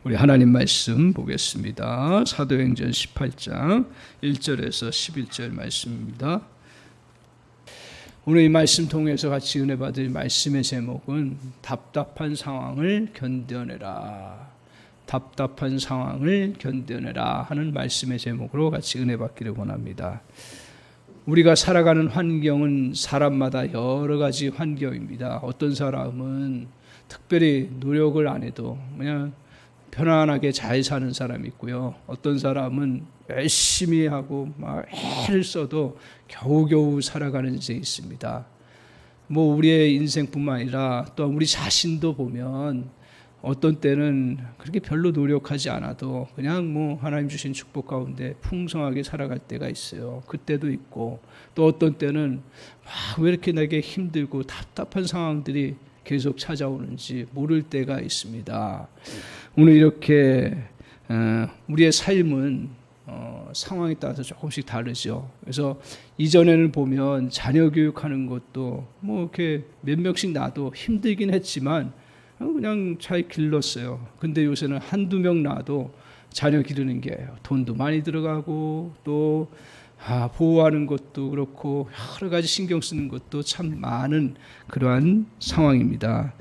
우리 하나님 말씀 보겠습니다. 사도행전 18장 1절에서 11절 말씀입니다. 오늘 이 말씀 통해서 같이 은혜 받을 말씀의 제목은 답답한 상황을 견뎌내라. 답답한 상황을 견뎌내라 하는 말씀의 제목으로 같이 은혜 받기를 원합니다. 우리가 살아가는 환경은 사람마다 여러 가지 환경입니다. 어떤 사람은 특별히 노력을 안 해도 그냥 편안하게 잘 사는 사람이 있고요. 어떤 사람은 열심히 하고 막 애를 써도 겨우겨우 살아가는 데 있습니다. 우리의 인생뿐만 아니라 또 우리 자신도 보면 어떤 때는 그렇게 별로 노력하지 않아도 그냥 하나님 주신 축복 가운데 풍성하게 살아갈 때가 있어요. 그때도 있고 또 어떤 때는 왜 이렇게 내게 힘들고 답답한 상황들이 계속 찾아오는지 모를 때가 있습니다. 오늘 이렇게 우리의 삶은 상황에 따라서 조금씩 다르죠. 그래서 이전에는 보면 자녀 교육하는 것도 이렇게 몇 명씩 낳아도 힘들긴 했지만 그냥 잘 길렀어요. 근데 요새는 한두 명 낳아도 자녀 기르는 게 돈도 많이 들어가고 또 보호하는 것도 그렇고 여러 가지 신경 쓰는 것도 참 많은 그러한 상황입니다.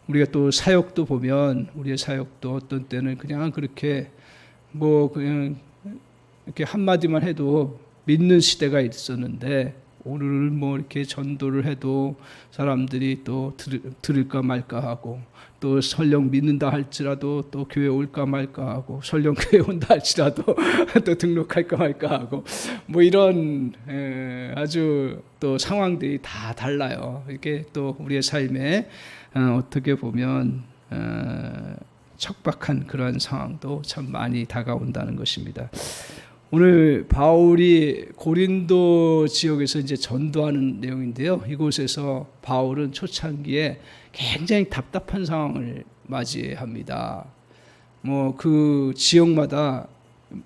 우리가 또 사역도 보면 우리의 사역도 어떤 때는 그냥 그렇게 그냥 이렇게 한마디만 해도 믿는 시대가 있었는데 오늘은 이렇게 전도를 해도 사람들이 또 들을까 말까 하고 또 설령 믿는다 할지라도 또 교회 올까 말까 하고 설령 교회 온다 할지라도 또 등록할까 말까 하고 이런 아주 또 상황들이 다 달라요. 이게 또 우리의 삶에 어떻게 보면 척박한 그러한 상황도 참 많이 다가온다는 것입니다. 오늘 바울이 고린도 지역에서 이제 전도하는 내용인데요. 이곳에서 바울은 초창기에 굉장히 답답한 상황을 맞이합니다. 그 지역마다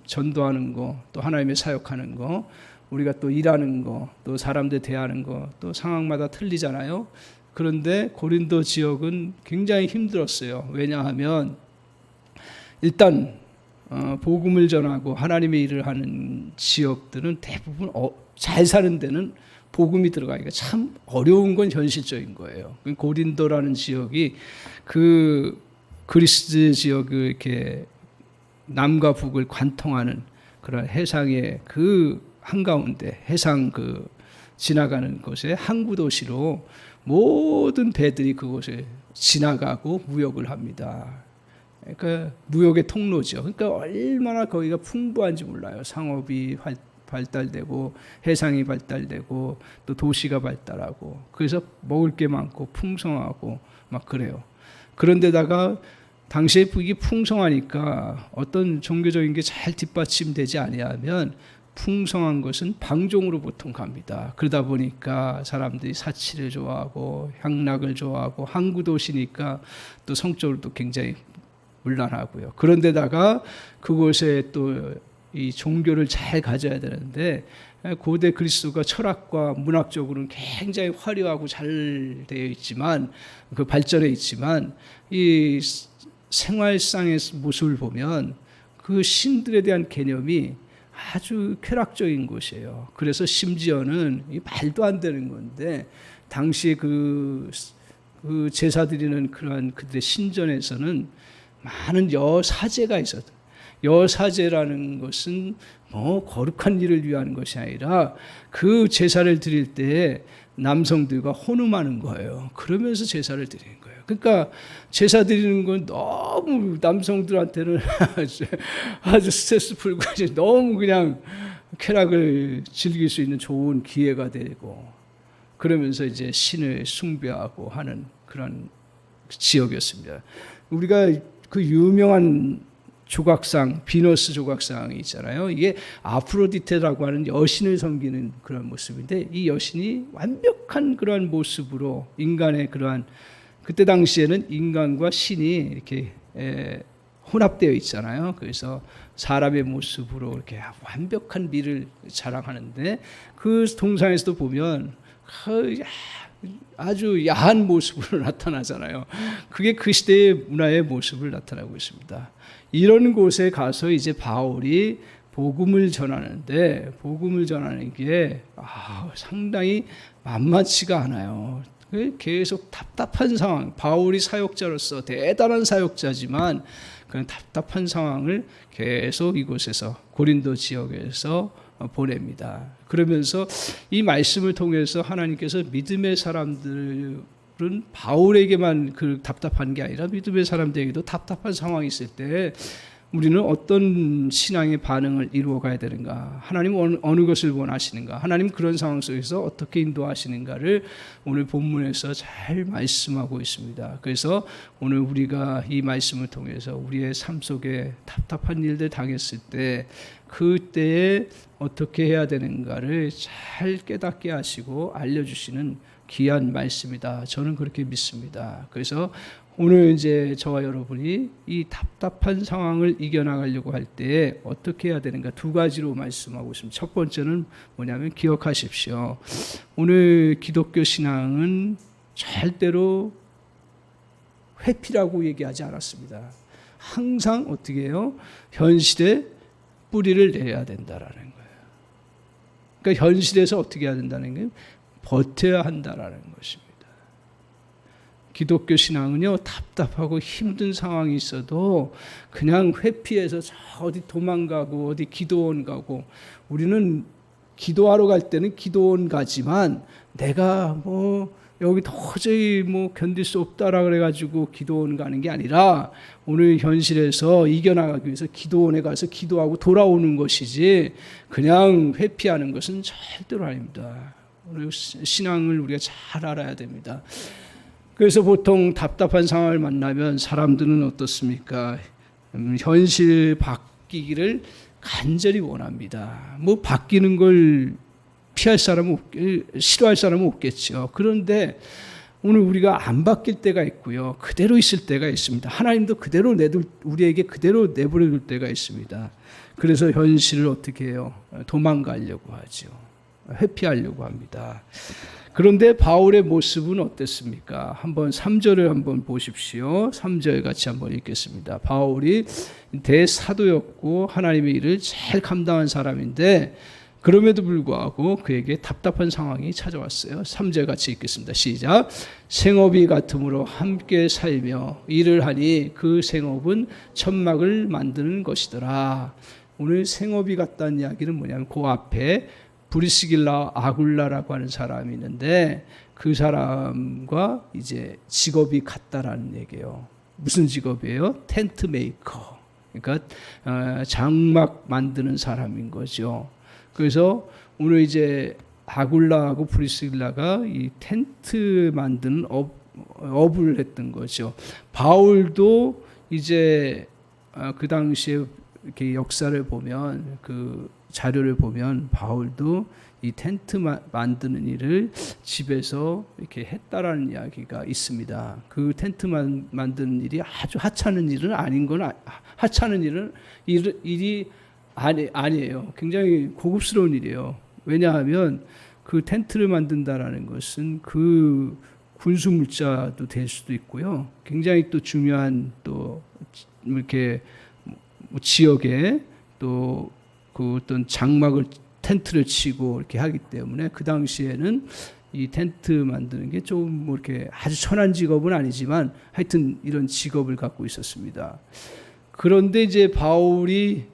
전도하는 거, 또 하나님의 사역하는 거, 우리가 또 일하는 거, 또 사람들 대하는 거, 또 상황마다 틀리잖아요. 그런데 고린도 지역은 굉장히 힘들었어요. 왜냐하면 일단 복음을 전하고 하나님의 일을 하는 지역들은 대부분 잘 사는 데는 복음이 들어가기가 참 어려운 건 현실적인 거예요. 고린도라는 지역이 그 그리스 지역을 이렇게 남과 북을 관통하는 그런 해상의 그 한가운데 해상 지나가는 곳에 항구 도시로 모든 배들이 그곳을 지나가고 무역을 합니다. 그러니까 무역의 통로죠. 그러니까 얼마나 거기가 풍부한지 몰라요. 상업이 발달되고 해상이 발달되고 또 도시가 발달하고 그래서 먹을 게 많고 풍성하고 막 그래요. 그런데다가 당시에 이게 풍성하니까 어떤 종교적인 게 잘 뒷받침되지 아니하면 풍성한 것은 방종으로 보통 갑니다. 그러다 보니까 사람들이 사치를 좋아하고 향락을 좋아하고 항구 도시니까 또 성적으로도 굉장히 문란하고요. 그런데다가 그곳에 또 이 종교를 잘 가져야 되는데 고대 그리스도가 철학과 문학적으로는 굉장히 화려하고 잘 되어 있지만 발전해 있지만 이 생활상의 모습을 보면 그 신들에 대한 개념이 아주 쾌락적인 곳이에요. 그래서 심지어는 말도 안 되는 건데 당시에 그 제사 드리는 그러한 그들의 신전에서는 많은 여사제가 있었다. 여사제라는 것은 거룩한 일을 위한 것이 아니라 그 제사를 드릴 때 남성들과 혼음하는 거예요. 그러면서 제사를 드리는 거예요. 그러니까 제사 드리는 건 너무 남성들한테는 아주 스트레스 풀고 너무 그냥 쾌락을 즐길 수 있는 좋은 기회가 되고 그러면서 이제 신을 숭배하고 하는 그런 지역이었습니다. 우리가 그 유명한 조각상, 비너스 조각상이 있잖아요. 이게 아프로디테라고 하는 여신을 섬기는 그런 모습인데 이 여신이 완벽한 그러한 모습으로 인간의 그러한 그때 당시에는 인간과 신이 이렇게 혼합되어 있잖아요. 그래서 사람의 모습으로 이렇게 완벽한 미를 자랑하는데 그 동상에서도 보면 아주 야한 모습으로 나타나잖아요. 그게 그 시대의 문화의 모습을 나타나고 있습니다. 이런 곳에 가서 이제 바울이 복음을 전하는데, 복음을 전하는 게 상당히 만만치가 않아요. 계속 답답한 상황, 바울이 사역자로서 대단한 사역자지만 그런 답답한 상황을 계속 이곳에서, 고린도 지역에서 보냅니다. 그러면서 이 말씀을 통해서 하나님께서 믿음의 사람들은 바울에게만 그 답답한 게 아니라 믿음의 사람들에게도 답답한 상황이 있을 때 우리는 어떤 신앙의 반응을 이루어 가야 되는가, 하나님 어느 것을 원하시는가, 하나님 그런 상황 속에서 어떻게 인도하시는가를 오늘 본문에서 잘 말씀하고 있습니다. 그래서 오늘 우리가 이 말씀을 통해서 우리의 삶 속에 답답한 일들 당했을 때 그때에 어떻게 해야 되는가를 잘 깨닫게 하시고 알려주시는 귀한 말씀이다. 저는 그렇게 믿습니다. 그래서 오늘 이제 저와 여러분이 이 답답한 상황을 이겨나가려고 할 때 어떻게 해야 되는가 두 가지로 말씀하고 있습니다. 첫 번째는 뭐냐면 기억하십시오. 오늘 기독교 신앙은 절대로 회피라고 얘기하지 않았습니다. 항상 어떻게 해요? 현실에 뿌리를 내야 된다라는 거예요. 그러니까 현실에서 어떻게 해야 된다는 게 버텨야 한다라는 것입니다. 기독교 신앙은요, 답답하고 힘든 상황이 있어도 그냥 회피해서 저 어디 도망가고 어디 기도원 가고, 우리는 기도하러 갈 때는 기도원 가지만 내가 여기 도저히 견딜 수 없다라 그래가지고 기도원 가는 게 아니라 오늘 현실에서 이겨나가기 위해서 기도원에 가서 기도하고 돌아오는 것이지 그냥 회피하는 것은 절대로 아닙니다. 오늘 신앙을 우리가 잘 알아야 됩니다. 그래서 보통 답답한 상황을 만나면 사람들은 어떻습니까? 현실 바뀌기를 간절히 원합니다. 바뀌는 걸 피할 사람은 싫어할 사람은 없겠죠. 그런데 오늘 우리가 안 바뀔 때가 있고요, 그대로 있을 때가 있습니다. 하나님도 그대로 우리에게 그대로 내버려둘 때가 있습니다. 그래서 현실을 어떻게 해요? 도망가려고 하죠. 회피하려고 합니다. 그런데 바울의 모습은 어땠습니까? 한번 3절을 한번 보십시오. 3절 같이 한번 읽겠습니다. 바울이 대사도였고 하나님의 일을 잘 감당한 사람인데 그럼에도 불구하고 그에게 답답한 상황이 찾아왔어요. 3절 같이 읽겠습니다. 시작. 생업이 같음으로 함께 살며 일을 하니 그 생업은 천막을 만드는 것이더라. 오늘 생업이 같다는 이야기는 뭐냐면 그 앞에 브리스길라 아굴라라고 하는 사람이 있는데 그 사람과 이제 직업이 같다라는 얘기예요. 무슨 직업이에요? 텐트 메이커. 그러니까 장막 만드는 사람인 거죠. 그래서 오늘 이제 아굴라하고 브리스길라가 이 텐트 만드는 업을 했던 거죠. 바울도 이제 그 당시에 이렇게 역사를 보면, 그 자료를 보면 바울도 이 텐트 만드는 일을 집에서 이렇게 했다라는 이야기가 있습니다. 그 텐트 만드는 일이 아주 하찮은 일은 아닌 건 하찮은 일이 아니에요. 굉장히 고급스러운 일이에요. 왜냐하면 그 텐트를 만든다라는 것은 그 군수 물자도 될 수도 있고요. 굉장히 또 중요한 또 이렇게 지역에 또 그 어떤 장막을 텐트를 치고 이렇게 하기 때문에 그 당시에는 이 텐트 만드는 게 좀 이렇게 아주 천한 직업은 아니지만 하여튼 이런 직업을 갖고 있었습니다. 그런데 이제 바울이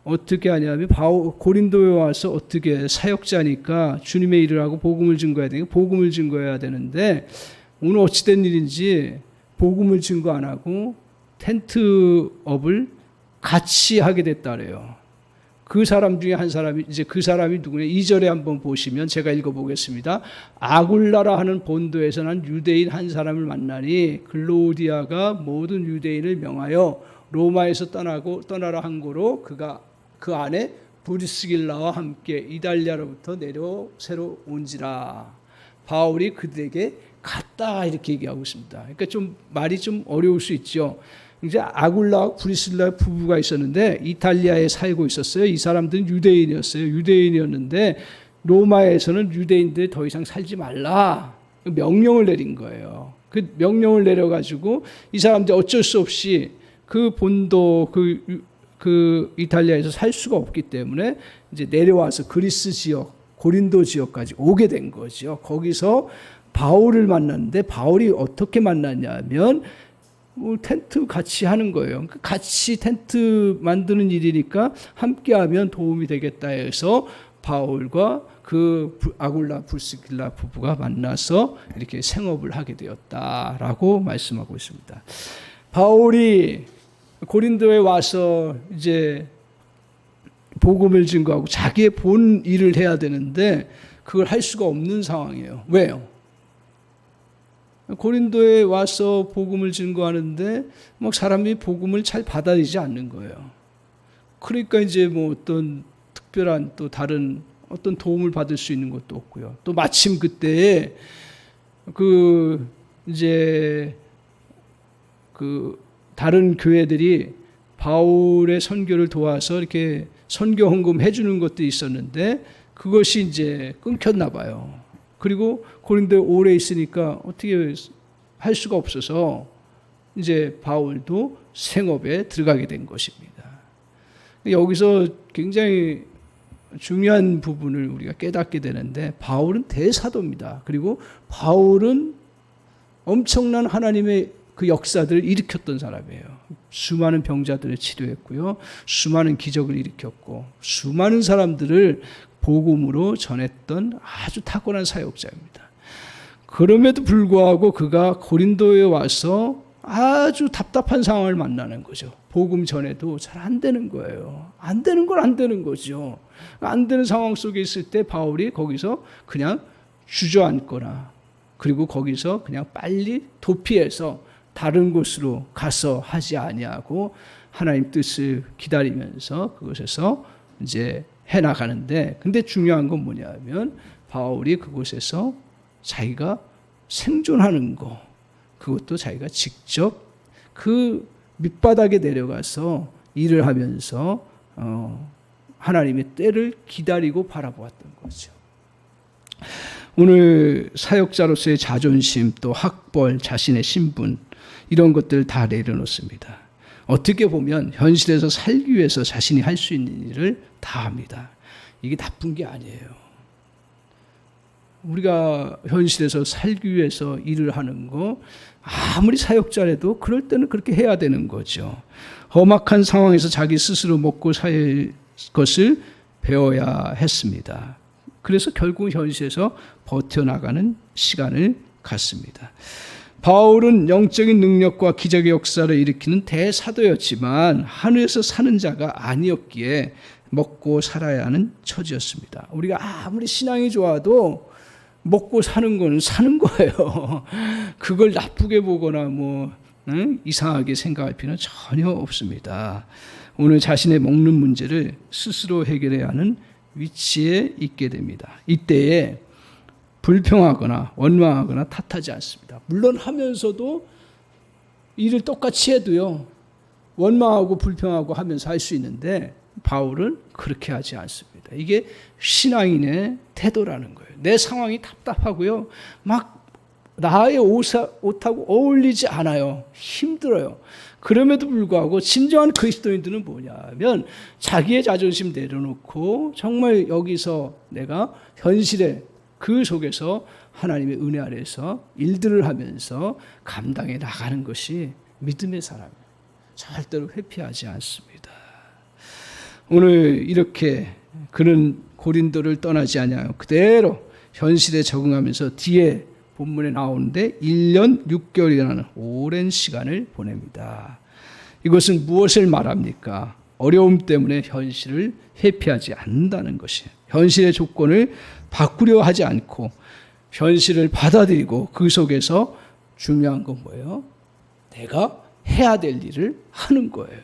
어떻게 하냐면 고린도에 와서 어떻게 사역자니까 주님의 일을 하고 복음을 증거해야 되는데 오늘 어찌된 일인지 복음을 증거 안 하고 텐트업을 같이 하게 됐다래요. 그 사람 중에 한 사람이, 이제 그 사람이 누구냐? 2절에 한번 보시면 제가 읽어보겠습니다. 아굴라라 하는 본도에서 난 유대인 한 사람을 만나니 글로디아가 모든 유대인을 명하여 로마에서 떠나라 한 고로 그가 그 안에 브리스길라와 함께 이달리아로부터 내려 새로 온지라. 바울이 그들에게 갔다 이렇게 얘기하고 있습니다. 그러니까 좀 말이 좀 어려울 수 있죠. 이제 아굴라와 브리스길라 부부가 있었는데 이탈리아에 살고 있었어요. 이 사람들은 유대인이었는데 로마에서는 유대인들이 더 이상 살지 말라. 명령을 내린 거예요. 그 명령을 내려가지고 이 사람들이 어쩔 수 없이 그 본도 그 이탈리아에서 살 수가 없기 때문에 이제 내려와서 그리스 지역, 고린도 지역까지 오게 된 거죠. 거기서 바울을 만났는데 바울이 어떻게 만났냐면 텐트 같이 하는 거예요. 같이 텐트 만드는 일이니까 함께하면 도움이 되겠다 해서 바울과 그 아굴라 브리스길라 부부가 만나서 이렇게 생업을 하게 되었다라고 말씀하고 있습니다. 바울이 고린도에 와서 이제 복음을 증거하고 자기의 본 일을 해야 되는데 그걸 할 수가 없는 상황이에요. 왜요? 고린도에 와서 복음을 증거하는데 막 사람이 복음을 잘 받아들이지 않는 거예요. 그러니까 이제 뭐 어떤 특별한 또 다른 어떤 도움을 받을 수 있는 것도 없고요. 또 마침 그때에 이제 다른 교회들이 바울의 선교를 도와서 이렇게 선교 헌금 해주는 것도 있었는데 그것이 이제 끊겼나 봐요. 그리고 고린도에 오래 있으니까 어떻게 할 수가 없어서 이제 바울도 생업에 들어가게 된 것입니다. 여기서 굉장히 중요한 부분을 우리가 깨닫게 되는데 바울은 대사도입니다. 그리고 바울은 엄청난 하나님의 그 역사들을 일으켰던 사람이에요. 수많은 병자들을 치료했고요. 수많은 기적을 일으켰고 수많은 사람들을 복음으로 전했던 아주 탁월한 사역자입니다. 그럼에도 불구하고 그가 고린도에 와서 아주 답답한 상황을 만나는 거죠. 복음 전에도 잘 안 되는 거예요. 안 되는 건 안 되는 거죠. 안 되는 상황 속에 있을 때 바울이 거기서 그냥 주저앉거나 그리고 거기서 그냥 빨리 도피해서 다른 곳으로 가서 하지 아니하고 하나님 뜻을 기다리면서 그곳에서 이제 해나가는데 근데 중요한 건 뭐냐면 바울이 그곳에서 자기가 생존하는 거 그것도 자기가 직접 그 밑바닥에 내려가서 일을 하면서 하나님의 때를 기다리고 바라보았던 거죠. 오늘 사역자로서의 자존심 또 학벌 자신의 신분 이런 것들 다 내려놓습니다. 어떻게 보면 현실에서 살기 위해서 자신이 할 수 있는 일을 다 합니다. 이게 나쁜 게 아니에요. 우리가 현실에서 살기 위해서 일을 하는 거 아무리 사역자라도 그럴 때는 그렇게 해야 되는 거죠. 험악한 상황에서 자기 스스로 먹고 살 것을 배워야 했습니다. 그래서 결국 현실에서 버텨나가는 시간을 갖습니다. 바울은 영적인 능력과 기적의 역사를 일으키는 대사도였지만 하늘에서 사는 자가 아니었기에 먹고 살아야 하는 처지였습니다. 우리가 아무리 신앙이 좋아도 먹고 사는 건 사는 거예요. 그걸 나쁘게 보거나 이상하게 생각할 필요는 전혀 없습니다. 오늘 자신의 먹는 문제를 스스로 해결해야 하는 위치에 있게 됩니다. 이때에 불평하거나 원망하거나 탓하지 않습니다. 물론 하면서도 일을 똑같이 해도요. 원망하고 불평하고 하면서 할 수 있는데 바울은 그렇게 하지 않습니다. 이게 신앙인의 태도라는 거예요. 내 상황이 답답하고요. 막 나의 옷하고 어울리지 않아요. 힘들어요. 그럼에도 불구하고 진정한 그리스도인들은 뭐냐면 자기의 자존심 내려놓고 정말 여기서 내가 현실에 그 속에서 하나님의 은혜 아래에서 일들을 하면서 감당해 나가는 것이 믿음의 사람이에요. 절대로 회피하지 않습니다. 오늘 이렇게 그는 고린도를 떠나지 않아요. 그대로 현실에 적응하면서 뒤에 본문에 나오는데 1년 6개월이라는 오랜 시간을 보냅니다. 이것은 무엇을 말합니까? 어려움 때문에 현실을 회피하지 않는다는 것이에요. 현실의 조건을 바꾸려 하지 않고 현실을 받아들이고 그 속에서 중요한 건 뭐예요? 내가 해야 될 일을 하는 거예요.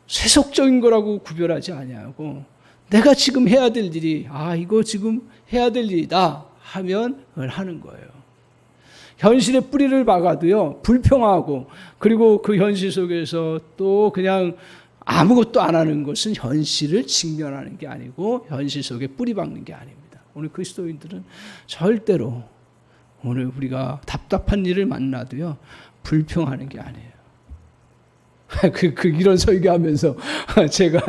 세속적인 거라고 구별하지 아니하고 내가 지금 해야 될 일이 이거 지금 해야 될 일이다 하면 그걸 하는 거예요. 현실의 뿌리를 박아도요 불평하고 그리고 그 현실 속에서 또 그냥 아무것도 안 하는 것은 현실을 직면하는 게 아니고 현실 속에 뿌리 박는 게 아닙니다. 오늘 그리스도인들은 절대로 오늘 우리가 답답한 일을 만나도요, 불평하는 게 아니에요. 이런 설교하면서 제가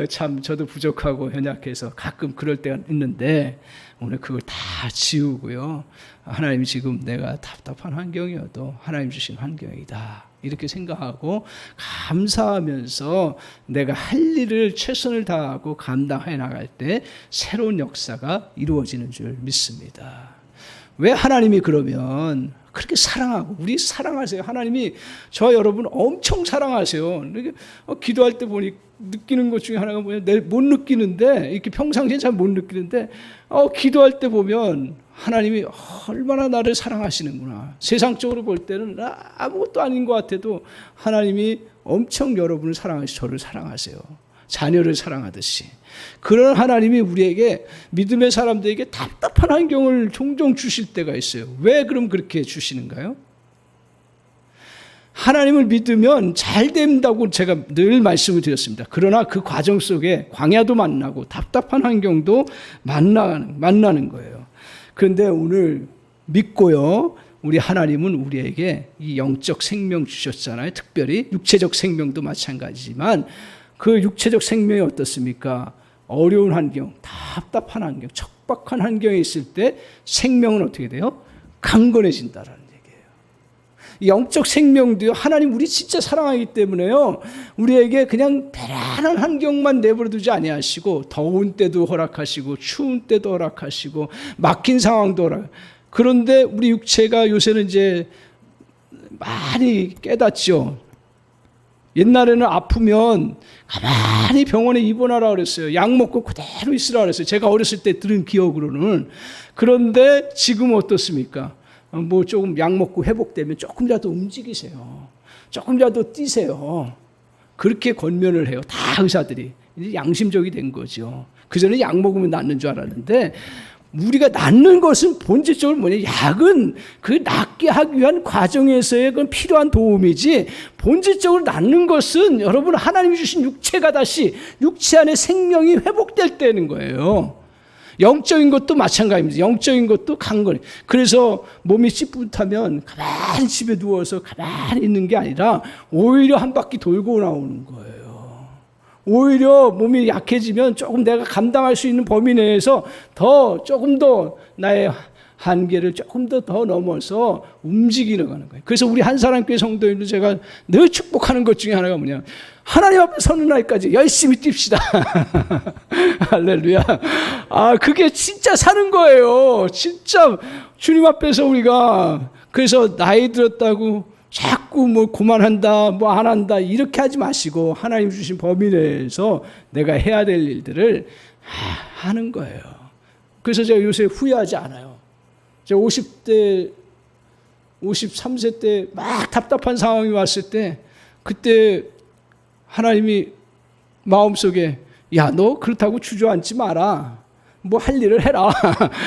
참 저도 부족하고 연약해서 가끔 그럴 때가 있는데, 오늘 그걸 다 지우고요, 하나님이 지금 내가 답답한 환경이어도 하나님 주신 환경이다 이렇게 생각하고 감사하면서 내가 할 일을 최선을 다하고 감당해 나갈 때 새로운 역사가 이루어지는 줄 믿습니다. 왜 하나님이 그러면 그렇게 사랑하고, 우리 사랑하세요. 하나님이 저 여러분 엄청 사랑하세요. 기도할 때 보니 느끼는 것 중에 하나가 뭐냐, 못 느끼는데, 이렇게 평상시에 잘 못 느끼는데, 기도할 때 보면 하나님이 얼마나 나를 사랑하시는구나. 세상적으로 볼 때는 아무것도 아닌 것 같아도 하나님이 엄청 여러분을 사랑하시고 저를 사랑하세요. 자녀를 사랑하듯이. 그런 하나님이 우리에게, 믿음의 사람들에게 답답한 환경을 종종 주실 때가 있어요. 왜 그럼 그렇게 주시는가요? 하나님을 믿으면 잘 된다고 제가 늘 말씀을 드렸습니다. 그러나 그 과정 속에 광야도 만나고 답답한 환경도 만나는 거예요. 그런데 오늘 믿고요, 우리 하나님은 우리에게 이 영적 생명 주셨잖아요. 특별히 육체적 생명도 마찬가지지만 그 육체적 생명이 어떻습니까? 어려운 환경, 답답한 환경, 척박한 환경에 있을 때 생명은 어떻게 돼요? 강건해진다라는 얘기예요. 영적 생명도요, 하나님 우리 진짜 사랑하기 때문에요, 우리에게 그냥 편안한 환경만 내버려두지 아니하시고 더운 때도 허락하시고 추운 때도 허락하시고 막힌 상황도 그런데 우리 육체가 요새는 이제 많이 깨닫죠. 옛날에는 아프면 가만히 병원에 입원하라 그랬어요. 약 먹고 그대로 있으라 그랬어요. 제가 어렸을 때 들은 기억으로는. 그런데 지금은 어떻습니까? 뭐 조금 약 먹고 회복되면 조금이라도 움직이세요. 조금이라도 뛰세요. 그렇게 권면을 해요. 다 의사들이. 이제 양심적이 된 거죠. 그전에 약 먹으면 낫는 줄 알았는데, 우리가 낫는 것은 본질적으로 뭐냐, 약은 그 낫게 하기 위한 과정에서의 그 필요한 도움이지, 본질적으로 낫는 것은 여러분 하나님이 주신 육체가 다시 육체 안에 생명이 회복될 때는 거예요. 영적인 것도 마찬가지입니다. 영적인 것도 강건해. 그래서 몸이 찌뿌듯하면 가만히 집에 누워서 가만히 있는 게 아니라 오히려 한 바퀴 돌고 나오는 거예요. 오히려 몸이 약해지면 조금 내가 감당할 수 있는 범위 내에서 조금 더 나의 한계를 조금 더 넘어서 움직이는 거예요. 그래서 우리 한사람교회 성도님들 제가 늘 축복하는 것 중에 하나가 뭐냐, 하나님 앞에 서는 날까지 열심히 뜁시다. 할렐루야. 그게 진짜 사는 거예요. 진짜 주님 앞에서 우리가. 그래서 나이 들었다고 자꾸 뭐 그만한다, 뭐 안 한다 이렇게 하지 마시고 하나님 주신 범위 내에서 내가 해야 될 일들을 하는 거예요. 그래서 제가 요새 후회하지 않아요. 제가 50대, 53세 때 막 답답한 상황이 왔을 때, 그때 하나님이 마음속에, 야, 너 그렇다고 주저앉지 마라. 뭐 할 일을 해라.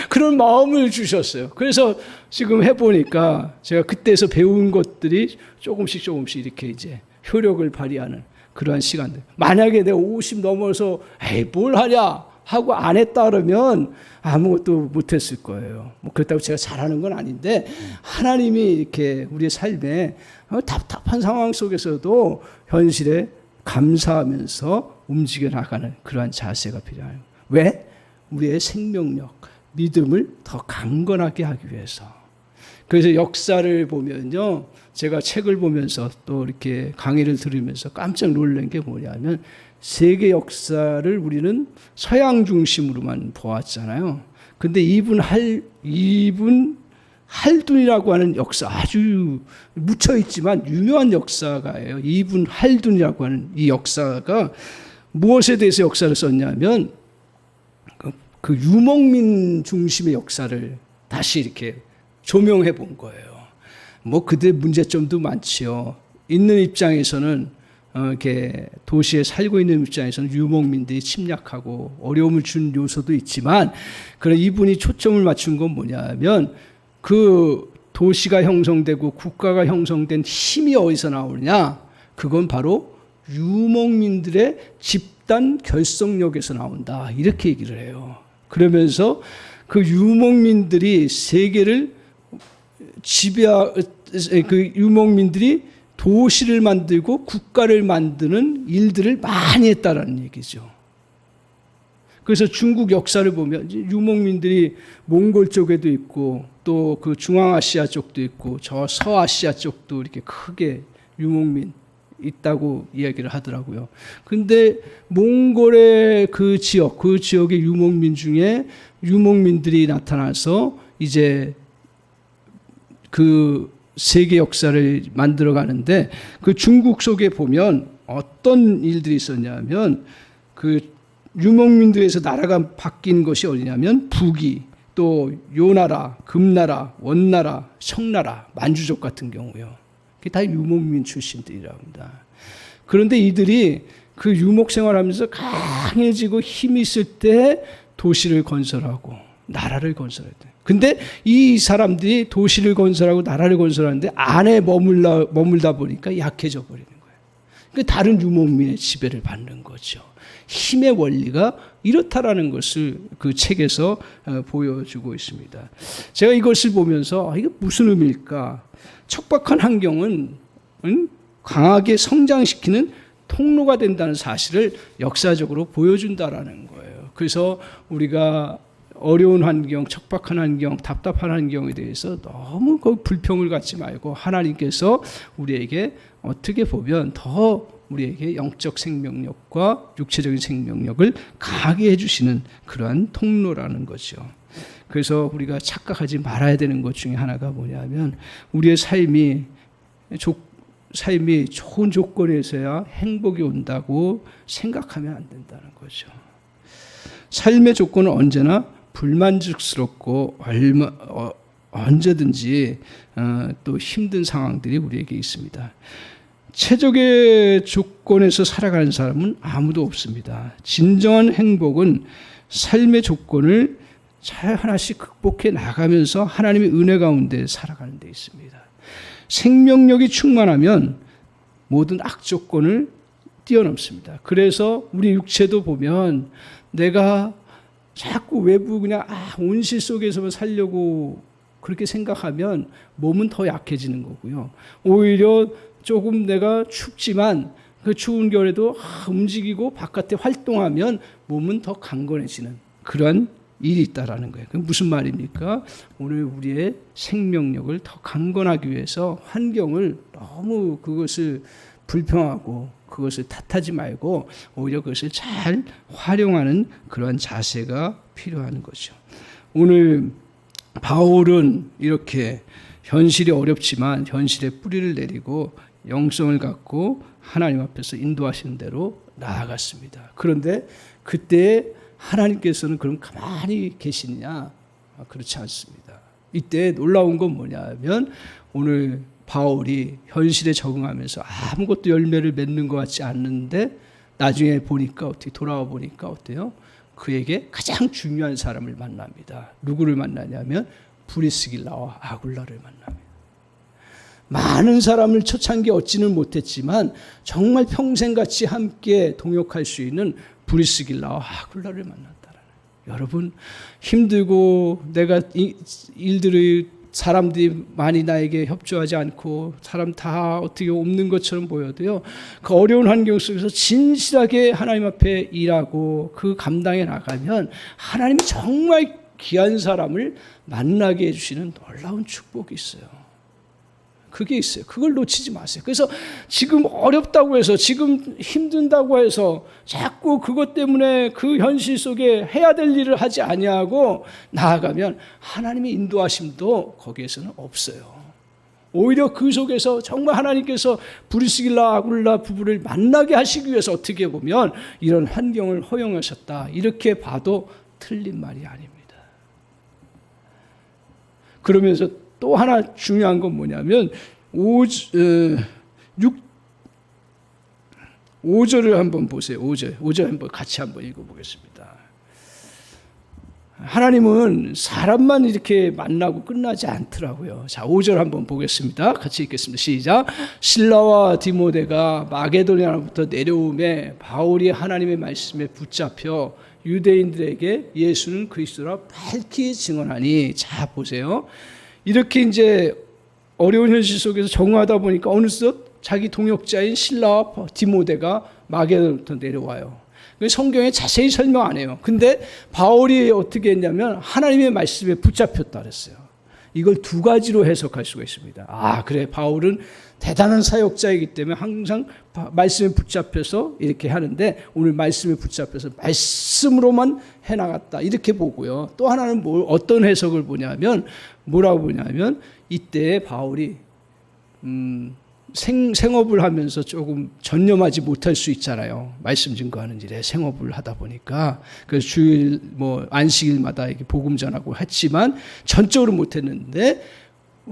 그런 마음을 주셨어요. 그래서 지금 해보니까 제가 그때서 배운 것들이 조금씩 이렇게 이제 효력을 발휘하는 그러한 시간들. 만약에 내가 50 넘어서 에이 뭘 하냐 하고 안 했다 그러면 아무것도 못했을 거예요. 뭐 그렇다고 제가 잘하는 건 아닌데, 하나님이 이렇게 우리의 삶에 답답한 상황 속에서도 현실에 감사하면서 움직여 나가는 그러한 자세가 필요해요. 왜? 우리의 생명력, 믿음을 더 강건하게 하기 위해서. 그래서 역사를 보면요, 제가 책을 보면서 또 이렇게 강의를 들으면서 깜짝 놀란 게 뭐냐면, 세계 역사를 우리는 서양 중심으로만 보았잖아요. 근데 이분 할둔이라고 하는 역사, 아주 묻혀있지만 유명한 역사가예요. 이분 할둔이라고 하는 이 역사가 무엇에 대해서 역사를 썼냐면, 그 유목민 중심의 역사를 다시 이렇게 조명해 본 거예요. 뭐 그들의 문제점도 많지요. 있는 입장에서는 이렇게 도시에 살고 있는 입장에서는 유목민들이 침략하고 어려움을 준 요소도 있지만, 그런 이분이 초점을 맞춘 건 뭐냐면, 그 도시가 형성되고 국가가 형성된 힘이 어디서 나오느냐? 그건 바로 유목민들의 집단 결속력에서 나온다. 이렇게 얘기를 해요. 그러면서 그 유목민들이 세계를 그 유목민들이 도시를 만들고 국가를 만드는 일들을 많이 했다라는 얘기죠. 그래서 중국 역사를 보면 유목민들이 몽골 쪽에도 있고 또 그 중앙아시아 쪽도 있고 저 서아시아 쪽도 이렇게 크게 유목민 있다고 이야기를 하더라고요. 근데 몽골의 그 지역의 유목민 중에 유목민들이 나타나서 이제 그 세계 역사를 만들어 가는데 그 중국 속에 보면 어떤 일들이 있었냐면 그 유목민들에서 나라가 바뀐 것이 어디냐면 북이 또 요나라, 금나라, 원나라, 청나라, 만주족 같은 경우요. 그게 다 유목민 출신들이라고 합니다. 그런데 이들이 그 유목 생활하면서 강해지고 힘이 있을 때 도시를 건설하고 나라를 건설했대. 근데 이 사람들이 도시를 건설하고 나라를 건설하는데 안에 머물다 보니까 약해져 버리는 거예요. 그러니까 다른 유목민의 지배를 받는 거죠. 힘의 원리가 이렇다라는 것을 그 책에서 보여주고 있습니다. 제가 이것을 보면서 이게 무슨 의미일까? 척박한 환경은 강하게 성장시키는 통로가 된다는 사실을 역사적으로 보여준다라는 거예요. 그래서 우리가 어려운 환경, 척박한 환경, 답답한 환경에 대해서 너무 불평을 갖지 말고 하나님께서 우리에게 어떻게 보면 더 우리에게 영적 생명력과 육체적인 생명력을 강하게 해주시는 그러한 통로라는 거죠. 그래서 우리가 착각하지 말아야 되는 것 중에 하나가 뭐냐면 우리의 삶이 좋은 조건에서야 행복이 온다고 생각하면 안 된다는 거죠. 삶의 조건은 언제나 불만족스럽고 언제든지 또 힘든 상황들이 우리에게 있습니다. 최적의 조건에서 살아가는 사람은 아무도 없습니다. 진정한 행복은 삶의 조건을 잘 하나씩 극복해 나가면서 하나님의 은혜 가운데 살아가는 데 있습니다. 생명력이 충만하면 모든 악조건을 뛰어넘습니다. 그래서 우리 육체도 보면 내가 자꾸 외부 그냥 온실 속에서만 살려고 그렇게 생각하면 몸은 더 약해지는 거고요. 오히려 조금 내가 춥지만 그 추운 겨울에도 움직이고 바깥에 활동하면 몸은 더 강건해지는 그런 일이 있다라는 거예요. 그게 무슨 말입니까? 오늘 우리의 생명력을 더 강건하기 위해서 환경을 너무 그것을 불평하고 그것을 탓하지 말고 오히려 그것을 잘 활용하는 그러한 자세가 필요한 거죠. 오늘 바울은 이렇게 현실이 어렵지만 현실에 뿌리를 내리고 영성을 갖고 하나님 앞에서 인도하시는 대로 나아갔습니다. 그런데 그때 하나님께서는 그럼 가만히 계시느냐? 그렇지 않습니다. 이때 놀라운 건 뭐냐면 오늘 바울이 현실에 적응하면서 아무것도 열매를 맺는 것 같지 않는데 나중에 보니까 어떻게 돌아와 보니까 어때요? 그에게 가장 중요한 사람을 만납니다. 누구를 만나냐면 브리스길라와 아굴라를 만납니다. 많은 사람을 초창기에 얻지는 못했지만 정말 평생같이 함께 동역할 수 있는 브리스길라와 아굴라를 만났다라는. 여러분 힘들고 내가 사람들이 많이 나에게 협조하지 않고 사람 다 어떻게 없는 것처럼 보여도요. 그 어려운 환경 속에서 진실하게 하나님 앞에 일하고 그 감당해 나가면 하나님이 정말 귀한 사람을 만나게 해주시는 놀라운 축복이 있어요. 그게 있어요. 그걸 놓치지 마세요. 그래서 지금 어렵다고 해서 지금 힘든다고 해서 자꾸 그것 때문에 그 현실 속에 해야 될 일을 하지 아니하고 나아가면 하나님의 인도하심도 거기에서는 없어요. 오히려 그 속에서 정말 하나님께서 브리스길라 아굴라 부부를 만나게 하시기 위해서 어떻게 보면 이런 환경을 허용하셨다. 이렇게 봐도 틀린 말이 아닙니다. 그러면서 또 하나 중요한 건 뭐냐면 5절을 한번 보세요. 5절 한번 같이 한번 읽어보겠습니다. 하나님은 사람만 이렇게 만나고 끝나지 않더라고요. 자, 5절 한번 보겠습니다. 같이 읽겠습니다. 시작. 실라와 디모데가 마게도냐로부터 내려오매 바울이 하나님의 말씀에 붙잡혀 유대인들에게 예수는 그리스도라 밝히 증언하니. 자, 보세요. 이렇게 이제 어려운 현실 속에서 적응하다 보니까 어느덧 자기 동역자인 실라와 디모데가 마게도냐로부터 내려와요. 성경에 자세히 설명 안 해요. 근데 바울이 어떻게 했냐면 하나님의 말씀에 붙잡혔다 그랬어요. 이걸 두 가지로 해석할 수가 있습니다. 그래, 바울은 대단한 사역자이기 때문에 항상 말씀에 붙잡혀서 이렇게 하는데 오늘 말씀에 붙잡혀서 말씀으로만 해나갔다 이렇게 보고요. 또 하나는 어떤 해석을 보냐면 뭐라고 보냐면 이때 바울이 생업을 하면서 조금 전념하지 못할 수 있잖아요. 말씀 증거하는 일에 생업을 하다 보니까 그래서 주일 안식일마다 이렇게 복음 전하고 했지만 전적으로 못했는데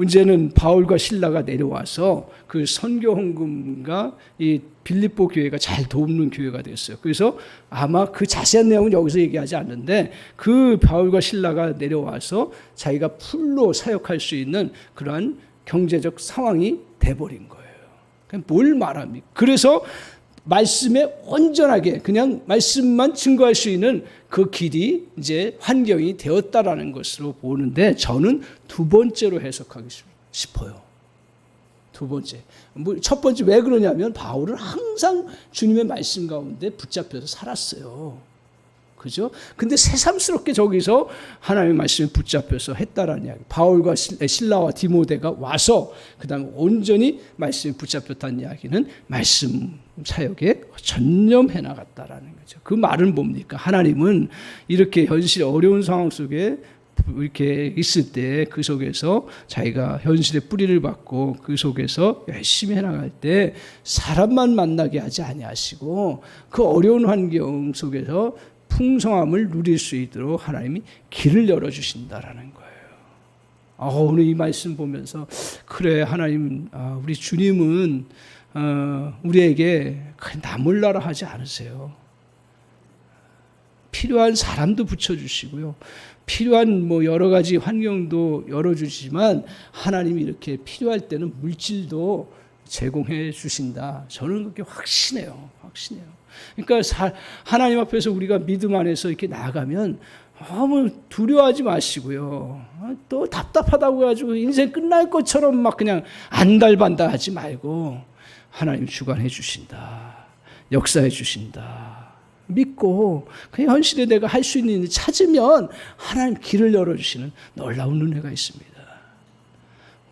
이제는 바울과 실라가 내려와서 그 선교 헌금과 이 빌립보 교회가 잘 돕는 교회가 됐어요. 그래서 아마 그 자세한 내용은 여기서 얘기하지 않는데 그 바울과 실라가 내려와서 자기가 풀로 사역할 수 있는 그러한 경제적 상황이 돼버린 거예요. 뭘 말합니까? 그래서 말씀에 온전하게 그냥 말씀만 증거할 수 있는 그 길이 이제 환경이 되었다라는 것으로 보는데 저는 두 번째로 해석하고 싶어요. 두 번째. 첫 번째 왜 그러냐면 바울은 항상 주님의 말씀 가운데 붙잡혀서 살았어요. 그죠? 근데 새삼스럽게 저기서 하나님의 말씀에 붙잡혀서 했다라는 이야기. 바울과 실라와 디모데가 와서 그 다음에 온전히 말씀에 붙잡혔다는 이야기는 말씀 사역에 전념해 나갔다라는 거죠. 그 말은 뭡니까? 하나님은 이렇게 현실 어려운 상황 속에 이렇게 있을 때 그 속에서 자기가 현실의 뿌리를 받고 그 속에서 열심히 해나갈 때 사람만 만나게 하지 아니하시고 그 어려운 환경 속에서 풍성함을 누릴 수 있도록 하나님이 길을 열어주신다라는 거예요. 오늘 이 말씀 보면서 그래, 하나님, 우리 주님은 우리에게 나 몰라라 하지 않으세요. 필요한 사람도 붙여주시고요. 필요한 여러 가지 환경도 열어주시지만 하나님이 이렇게 필요할 때는 물질도 제공해 주신다. 저는 그렇게 확신해요. 그러니까 하나님 앞에서 우리가 믿음 안에서 이렇게 나가면 두려워하지 마시고요. 또 답답하다고 해가지고 인생 끝날 것처럼 막 그냥 안달반달 하지 말고 하나님 주관해 주신다. 역사해 주신다. 믿고 그냥 현실에 내가 할 수 있는 일 찾으면 하나님 길을 열어주시는 놀라운 은혜가 있습니다.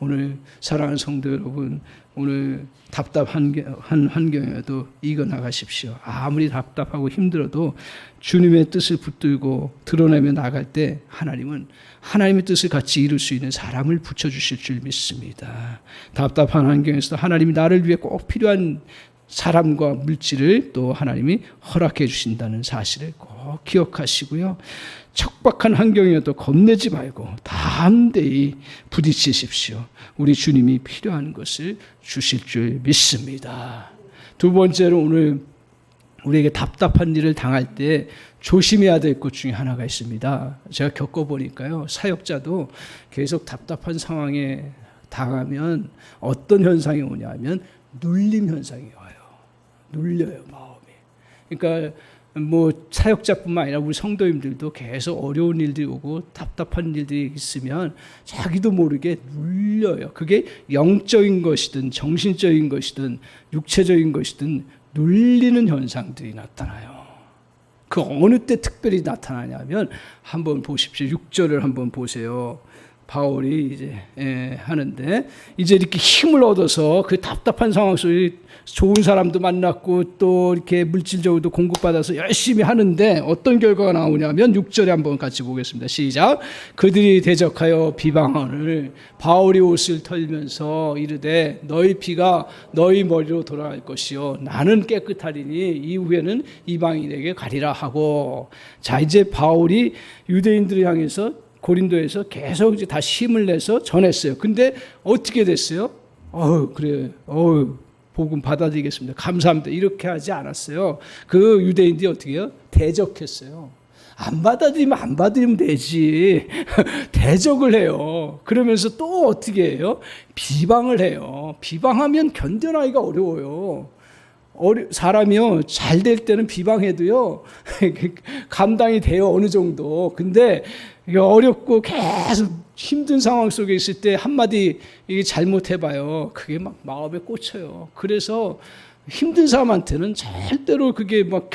오늘 사랑하는 성도 여러분, 오늘 답답한 환경에도 이겨나가십시오. 아무리 답답하고 힘들어도 주님의 뜻을 붙들고 드러내며 나갈 때 하나님은 하나님의 뜻을 같이 이룰 수 있는 사람을 붙여주실 줄 믿습니다. 답답한 환경에서도 하나님이 나를 위해 꼭 필요한 사람과 물질을 또 하나님이 허락해 주신다는 사실을 꼭 기억하시고요. 척박한 환경이어도 겁내지 말고 담대히 부딪히십시오. 우리 주님이 필요한 것을 주실 줄 믿습니다. 두 번째로 오늘 우리에게 답답한 일을 당할 때 조심해야 될 것 중에 하나가 있습니다. 제가 겪어보니까요. 사역자도 계속 답답한 상황에 당하면 어떤 현상이 오냐면 눌림 현상이 와요. 눌려요, 마음이. 그러니까 사역자뿐만 아니라 우리 성도님들도 계속 어려운 일들이 오고 답답한 일들이 있으면 자기도 모르게 눌려요. 그게 영적인 것이든 정신적인 것이든 육체적인 것이든 눌리는 현상들이 나타나요. 그 어느 때 특별히 나타나냐면 한번 보십시오. 6절을 한번 보세요. 바울이 이제 하는데 이제 이렇게 힘을 얻어서 그 답답한 상황 속에 좋은 사람도 만났고 또 이렇게 물질적으로도 공급받아서 열심히 하는데 어떤 결과가 나오냐면 6절에 한번 같이 보겠습니다. 시작. 그들이 대적하여 비방하늘 바울이 옷을 털면서 이르되 너희 피가 너희 머리로 돌아갈 것이요 나는 깨끗하리니 이후에는 이방인에게 가리라 하고. 자, 이제 바울이 유대인들을 향해서 고린도에서 계속 이제 다시 힘을 내서 전했어요. 근데 어떻게 됐어요? 그래. 복음 받아들이겠습니다. 감사합니다. 이렇게 하지 않았어요. 그 유대인들이 어떻게 해요? 대적했어요. 안 받아들이면 안 받아들이면 되지. 대적을 해요. 그러면서 또 어떻게 해요? 비방을 해요. 비방하면 견뎌나기가 어려워요. 사람이요, 잘 될 때는 비방해도요, 감당이 돼요, 어느 정도. 근데 이게 어렵고 계속 힘든 상황 속에 있을 때 한마디 이게 잘못해봐요. 그게 막 마음에 꽂혀요. 그래서 힘든 사람한테는 절대로 그게 막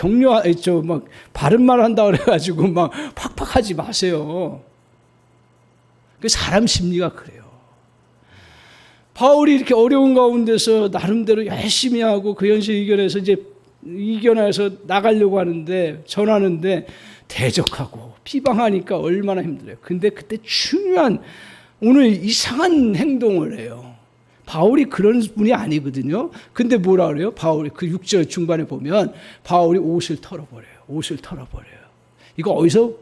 막 바른 말 한다 그래가지고 막 팍팍 하지 마세요. 그 사람 심리가 그래요. 바울이 이렇게 어려운 가운데서 나름대로 열심히 하고 그 현실 이겨내서 나가려고 하는데, 전하는데 대적하고 비방하니까 얼마나 힘들어요. 근데 그때 중요한, 오늘 이상한 행동을 해요. 바울이 그런 분이 아니거든요. 근데 뭐라 그래요? 바울이 그 6절 중반에 보면 바울이 옷을 털어버려요. 옷을 털어버려요. 이거 어디서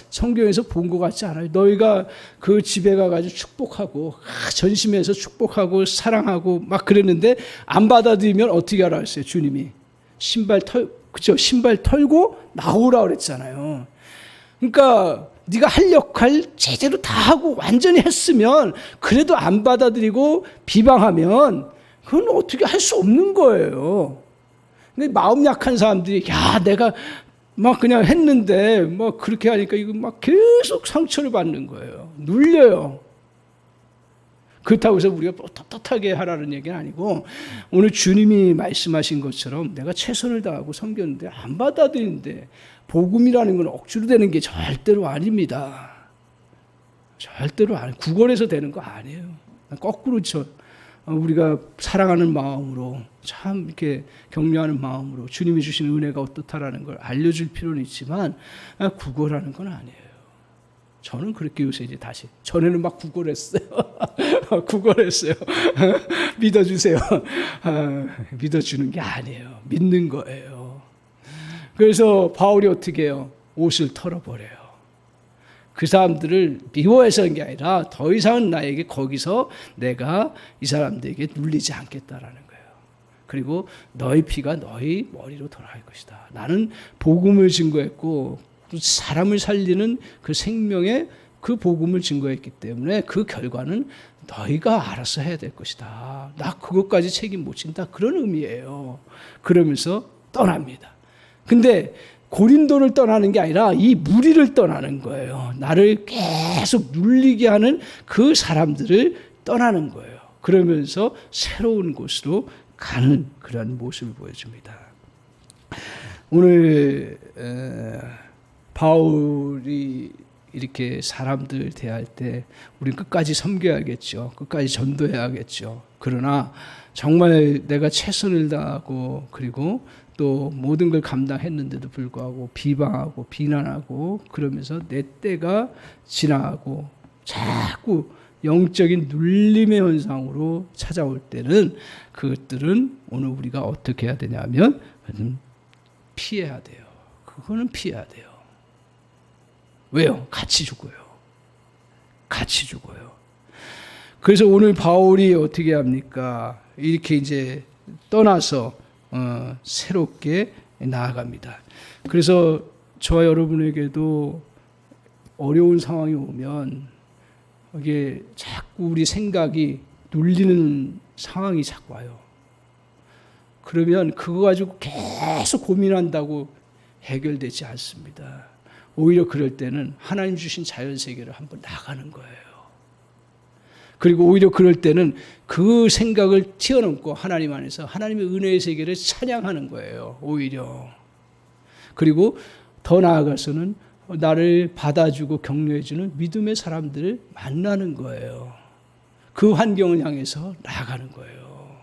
성경에서 본 것 같지 않아요? 너희가 그 집에 가가지고 축복하고 전심해서 축복하고 사랑하고 막 그랬는데 안 받아들이면 어떻게 하라 했어요? 주님이 신발 털고 나오라 그랬잖아요. 그러니까 네가 할 역할 제대로 다 하고 완전히 했으면, 그래도 안 받아들이고 비방하면 그건 어떻게 할 수 없는 거예요. 근데 마음 약한 사람들이 내가 막 그냥 했는데 막 그렇게 하니까 이거 막 계속 상처를 받는 거예요. 눌려요. 그렇다고 해서 우리가 떳떳하게 하라는 얘기는 아니고, 오늘 주님이 말씀하신 것처럼 내가 최선을 다하고 섬겼는데 안 받아들이는데, 복음이라는 건 억지로 되는 게 절대로 아닙니다. 절대로 아니에요. 구걸해서 되는 거 아니에요. 거꾸로 우리가 사랑하는 마음으로, 참 이렇게 격려하는 마음으로 주님이 주신 은혜가 어떻다라는 걸 알려줄 필요는 있지만 구걸하는 건 아니에요. 저는 그렇게 요새 이제 다시, 전에는 막 구걸했어요. 구걸했어요. 믿어주세요. 믿어주는 게 아니에요. 믿는 거예요. 그래서 바울이 어떻게 해요? 옷을 털어버려요. 그 사람들을 미워해서 한 게 아니라 더 이상은 나에게 거기서 내가 이 사람들에게 눌리지 않겠다라는 거예요. 그리고 너희 피가 너희 머리로 돌아갈 것이다. 나는 복음을 증거했고 사람을 살리는 그 생명의 그 복음을 증거했기 때문에 그 결과는 너희가 알아서 해야 될 것이다. 나 그것까지 책임 못 진다. 그런 의미예요. 그러면서 떠납니다. 근데 고린도를 떠나는 게 아니라 이 무리를 떠나는 거예요. 나를 계속 눌리게 하는 그 사람들을 떠나는 거예요. 그러면서 새로운 곳으로 가는 그런 모습을 보여줍니다. 오늘 바울이 이렇게 사람들 대할 때 우리는 끝까지 섬겨야겠죠. 끝까지 전도해야겠죠. 그러나 정말 내가 최선을 다하고 그리고 또 모든 걸 감당했는데도 불구하고 비방하고 비난하고 그러면서 내 때가 지나가고 자꾸 영적인 눌림의 현상으로 찾아올 때는, 그것들은 오늘 우리가 어떻게 해야 되냐면 피해야 돼요. 그거는 피해야 돼요. 왜요? 같이 죽어요. 같이 죽어요. 그래서 오늘 바울이 어떻게 합니까? 이렇게 이제 떠나서 새롭게 나아갑니다. 그래서 저와 여러분에게도 어려운 상황이 오면 이게 자꾸 우리 생각이 눌리는 상황이 자꾸 와요. 그러면 그거 가지고 계속 고민한다고 해결되지 않습니다. 오히려 그럴 때는 하나님 주신 자연세계를 한번 나가는 거예요. 그리고 오히려 그럴 때는 그 생각을 뛰어넘고 하나님 안에서 하나님의 은혜의 세계를 찬양하는 거예요. 오히려. 그리고 더 나아가서는 나를 받아주고 격려해주는 믿음의 사람들을 만나는 거예요. 그 환경을 향해서 나아가는 거예요.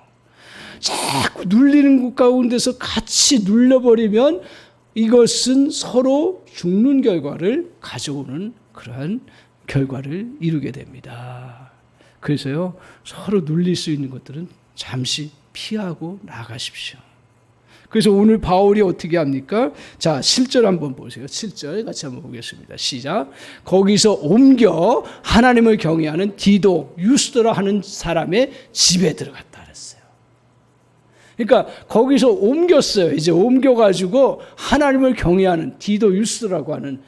자꾸 눌리는 곳 가운데서 같이 눌려버리면 이것은 서로 죽는 결과를 가져오는 그러한 결과를 이루게 됩니다. 그래서요, 서로 눌릴 수 있는 것들은 잠시 피하고 나가십시오. 그래서 오늘 바울이 어떻게 합니까? 자, 7절 한번 보세요. 7절 같이 한번 보겠습니다. 시작. 거기서 옮겨 하나님을 경외하는 디도, 유스도라 하는 사람의 집에 들어갔다 그랬어요. 그러니까 거기서 옮겼어요. 이제 옮겨가지고 하나님을 경외하는 디도 유스라고 하는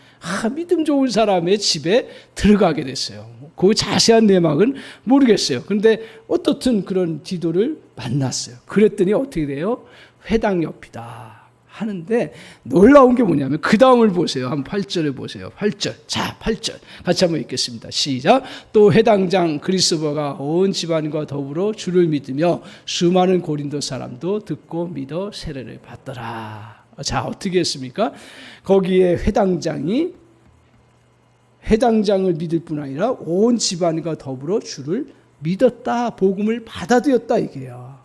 믿음 좋은 사람의 집에 들어가게 됐어요. 그 자세한 내막은 모르겠어요. 그런데 어떻든 그런 디도를 만났어요. 그랬더니 어떻게 돼요? 회당 옆이다 하는데 놀라운 게 뭐냐면 그 다음을 보세요. 한 8절에 보세요. 8절. 자, 8절. 같이 한번 읽겠습니다. 시작. 또 회당장 그리스도가 온 집안과 더불어 주를 믿으며 수많은 고린도 사람도 듣고 믿어 세례를 받더라. 자, 어떻게 했습니까? 거기에 회당장을 믿을 뿐 아니라 온 집안과 더불어 주를 믿었다. 복음을 받아들였다 이게요.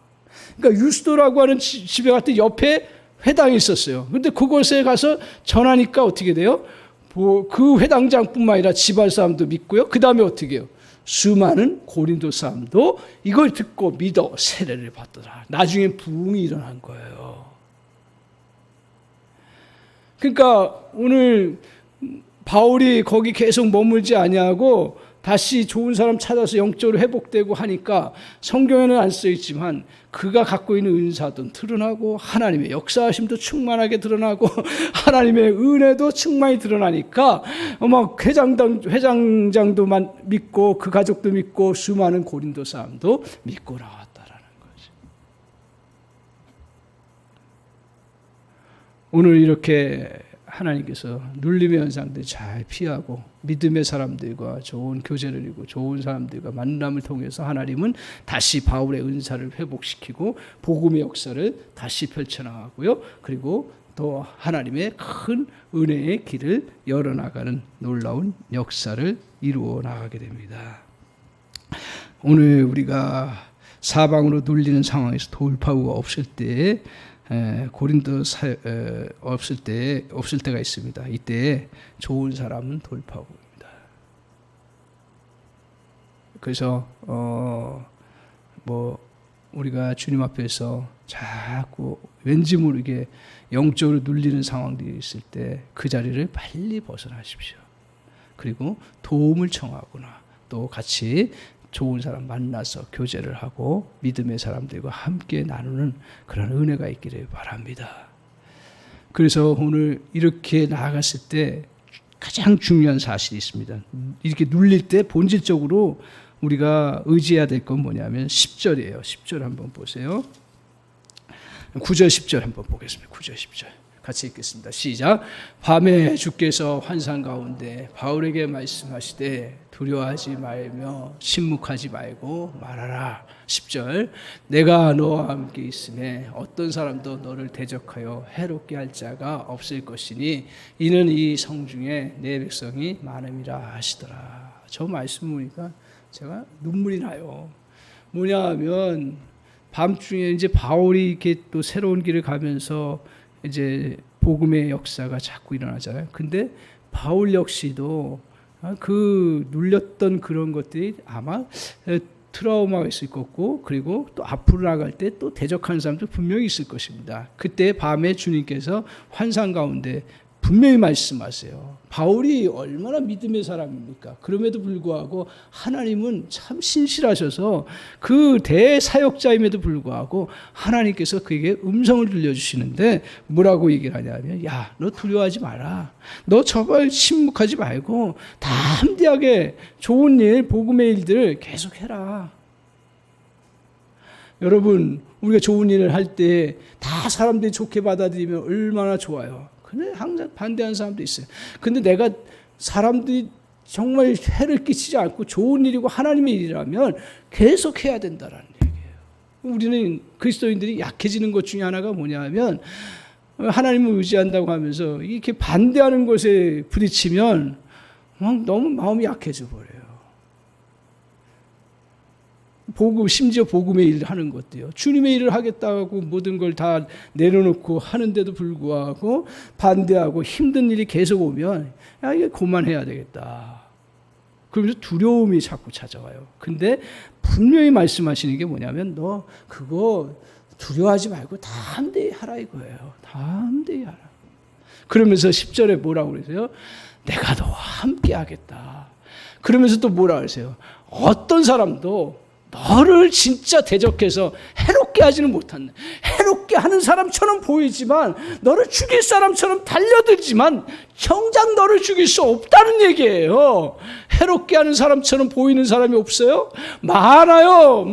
그러니까 유스도라고 하는 집에 갔더니 옆에 회당이 있었어요. 그런데 그곳에 가서 전하니까 어떻게 돼요? 그 회당장뿐만 아니라 집안 사람도 믿고요. 그 다음에 어떻게 해요? 수많은 고린도 사람도 이걸 듣고 믿어 세례를 받더라. 나중에 부흥이 일어난 거예요. 그러니까 오늘 바울이 거기 계속 머물지 아니하고 다시 좋은 사람 찾아서 영적으로 회복되고 하니까 성경에는 안 써있지만 그가 갖고 있는 은사도 드러나고 하나님의 역사하심도 충만하게 드러나고 하나님의 은혜도 충만히 드러나니까 막 회장장도 믿고 그 가족도 믿고 수많은 고린도 사람도 믿고 나왔다라는 거죠. 오늘 이렇게 하나님께서 눌림의 현상들 잘 피하고 믿음의 사람들과 좋은 교제를 이루고 좋은 사람들과 만남을 통해서 하나님은 다시 바울의 은사를 회복시키고 복음의 역사를 다시 펼쳐나가고요. 그리고 또 하나님의 큰 은혜의 길을 열어나가는 놀라운 역사를 이루어 나가게 됩니다. 오늘 우리가 사방으로 눌리는 상황에서 돌파구가 없을 때 고린도 없을 때가 있습니다. 이때 좋은 사람은 돌파구입니다. 그래서 우리가 주님 앞에서 자꾸 왠지 모르게 영적으로 눌리는 상황들이 있을 때 그 자리를 빨리 벗어나십시오. 그리고 도움을 청하거나 또 같이 좋은 사람 만나서 교제를 하고 믿음의 사람들과 함께 나누는 그런 은혜가 있기를 바랍니다. 그래서 오늘 이렇게 나아갔을 때 가장 중요한 사실이 있습니다. 이렇게 눌릴 때 본질적으로 우리가 의지해야 될 건 뭐냐면 10절이에요. 10절 한번 보세요. 9절 10절 한번 보겠습니다. 9절 10절 같이 읽겠습니다. 시작. 밤에 주께서 환상 가운데 바울에게 말씀하시되 두려워하지 말며 침묵하지 말고 말하라. 10절. 내가 너와 함께 있음에 어떤 사람도 너를 대적하여 해롭게 할 자가 없을 것이니 이는 이 성중에 내 백성이 많음이라 하시더라. 저 말씀 보니까 제가 눈물이 나요. 뭐냐 하면 밤중에 이제 바울이 이렇게 또 새로운 길을 가면서 이제 복음의 역사가 자꾸 일어나잖아요. 근데 바울 역시도 그 눌렸던 그런 것들이 아마 트라우마가 있을 거고 그리고 또 앞으로 나갈 때 또 대적하는 사람도 분명히 있을 것입니다. 그때 밤에 주님께서 환상 가운데 분명히 말씀하세요. 바울이 얼마나 믿음의 사람입니까? 그럼에도 불구하고 하나님은 참 신실하셔서 그 대사역자임에도 불구하고 하나님께서 그에게 음성을 들려주시는데 뭐라고 얘기를 하냐면 야, 너 두려워하지 마라. 너 저걸 침묵하지 말고 다 함대하게 좋은 일, 복음의 일들을 계속해라. 여러분, 우리가 좋은 일을 할 때 다 사람들이 좋게 받아들이면 얼마나 좋아요. 근데 항상 반대하는 사람도 있어요. 근데 내가 사람들이 정말 해를 끼치지 않고 좋은 일이고 하나님의 일이라면 계속 해야 된다라는 얘기예요. 우리는 그리스도인들이 약해지는 것 중에 하나가 뭐냐면 하나님을 의지한다고 하면서 이렇게 반대하는 것에 부딪히면 너무 마음이 약해져 버려요. 심지어 복음의 일을 하는 것도요. 주님의 일을 하겠다고 모든 걸 다 내려놓고 하는데도 불구하고 반대하고 힘든 일이 계속 오면 야, 이게 그만해야 되겠다. 그러면서 두려움이 자꾸 찾아와요. 근데 분명히 말씀하시는 게 뭐냐면 너 그거 두려워하지 말고 다 함대히 하라 이거예요. 다 함대히 하라. 그러면서 10절에 뭐라고 그러세요? 내가 너와 함께 하겠다. 그러면서 또 뭐라 그러세요? 어떤 사람도 너를 진짜 대적해서 해롭게 하지는 못한다. 해롭게 하는 사람처럼 보이지만, 너를 죽일 사람처럼 달려들지만 정작 너를 죽일 수 없다는 얘기예요. 해롭게 하는 사람처럼 보이는 사람이 없어요? 많아요.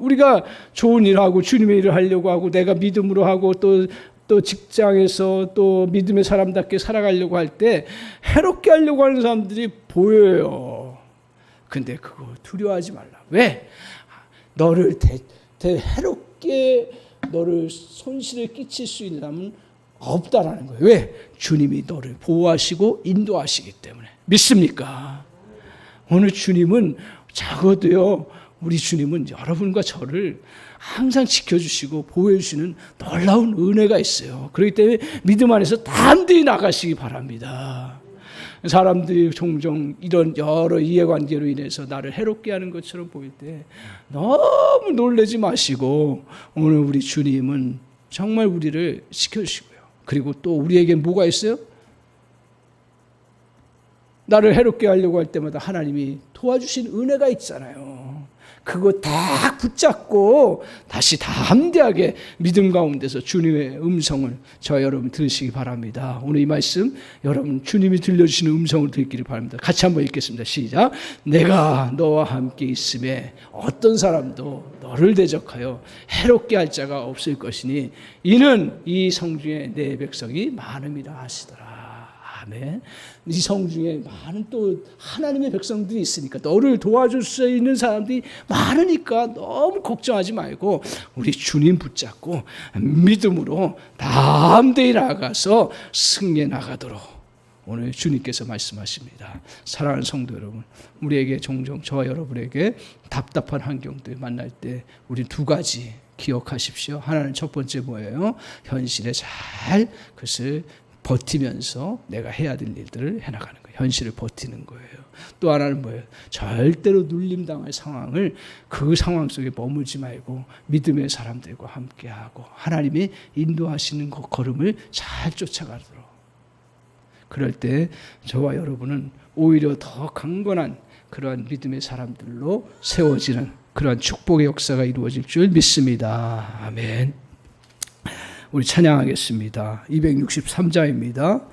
우리가 좋은 일하고 주님의 일을 하려고 하고, 내가 믿음으로 하고, 또 직장에서 또 믿음의 사람답게 살아가려고 할 때 해롭게 하려고 하는 사람들이 보여요. 근데 그거 두려워하지 말라. 왜? 너를 해롭게 너를 손실을 끼칠 수 있는 사람은 없다라는 거예요. 왜? 주님이 너를 보호하시고 인도하시기 때문에. 믿습니까? 오늘 주님은 적어도요, 우리 주님은 여러분과 저를 항상 지켜주시고 보호해주시는 놀라운 은혜가 있어요. 그렇기 때문에 믿음 안에서 담대히 나가시기 바랍니다. 사람들이 종종 이런 여러 이해관계로 인해서 나를 해롭게 하는 것처럼 보일 때 너무 놀라지 마시고, 오늘 우리 주님은 정말 우리를 지켜주시고요. 그리고 또 우리에게 뭐가 있어요? 나를 해롭게 하려고 할 때마다 하나님이 도와주신 은혜가 있잖아요. 그거 다 붙잡고 다시 담대하게 믿음 가운데서 주님의 음성을 저와 여러분 들으시기 바랍니다. 오늘 이 말씀 여러분 주님이 들려주시는 음성을 듣기를 바랍니다. 같이 한번 읽겠습니다. 시작. 내가 너와 함께 있음에 어떤 사람도 너를 대적하여 해롭게 할 자가 없을 것이니 이는 이 성중에 내 백성이 많음이라 하시더라. 아멘. 이 성중에 많은 또 하나님의 백성들이 있으니까, 너를 도와줄 수 있는 사람들이 많으니까 너무 걱정하지 말고 우리 주님 붙잡고 믿음으로 담대히 나아가서 승리해 나가도록 오늘 주님께서 말씀하십니다. 사랑하는 성도 여러분, 우리에게 종종 저와 여러분에게 답답한 환경들 만날 때 우리 두 가지 기억하십시오. 하나는 첫 번째 뭐예요? 현실에 잘 그것을 버티면서 내가 해야 될 일들을 해나가는 거예요. 현실을 버티는 거예요. 또 하나는 뭐예요? 절대로 눌림당할 상황을 그 상황 속에 머물지 말고 믿음의 사람들과 함께하고 하나님이 인도하시는 그 걸음을 잘 쫓아가도록. 그럴 때 저와 여러분은 오히려 더 강건한 그러한 믿음의 사람들로 세워지는 그러한 축복의 역사가 이루어질 줄 믿습니다. 아멘. 우리 찬양하겠습니다. 263자입니다.